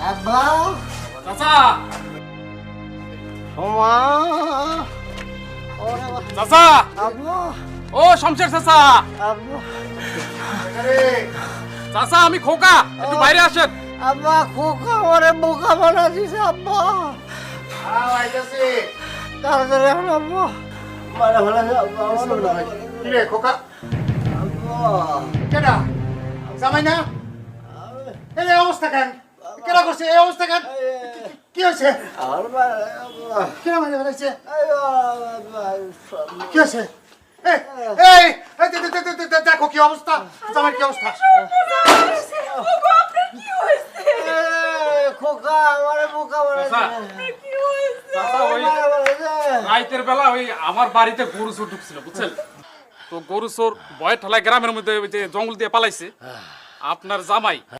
আব্বা চাচা ওমা ওরে চাচা আব্বা ও শমশের চাচা আব্বা চাচা আমি খোকা একটু বাইরে আসেন আব্বা খোকা ওরে বোকা বানা দিছে আব্বা তাড়াতাড়ি এখন আব্বা মারা ভালো আব্বা কিরে খোকা আব্বা কেডা জামাই না এই অবস্থা কেন কেডা করছে এই অবস্থা কেন কি হয়েছে আর মারা আব্বা কেডা মানে হয়েছে আব্বা কি হয়েছে এই এই এই দেখো কি অবস্থা জামাই কি অবস্থা খোকা আমারে বোকা বানা চাচা চাচা ওই রাইতের বেলা ওই আমার বাড়িতে গরু চোর ঢুকছিল বুঝছেন তো গরু চোর ভয়ে ঠেলায় গ্রামের মধ্যে ওই যে জঙ্গল দিয়ে পালাইছে আপনার জামাই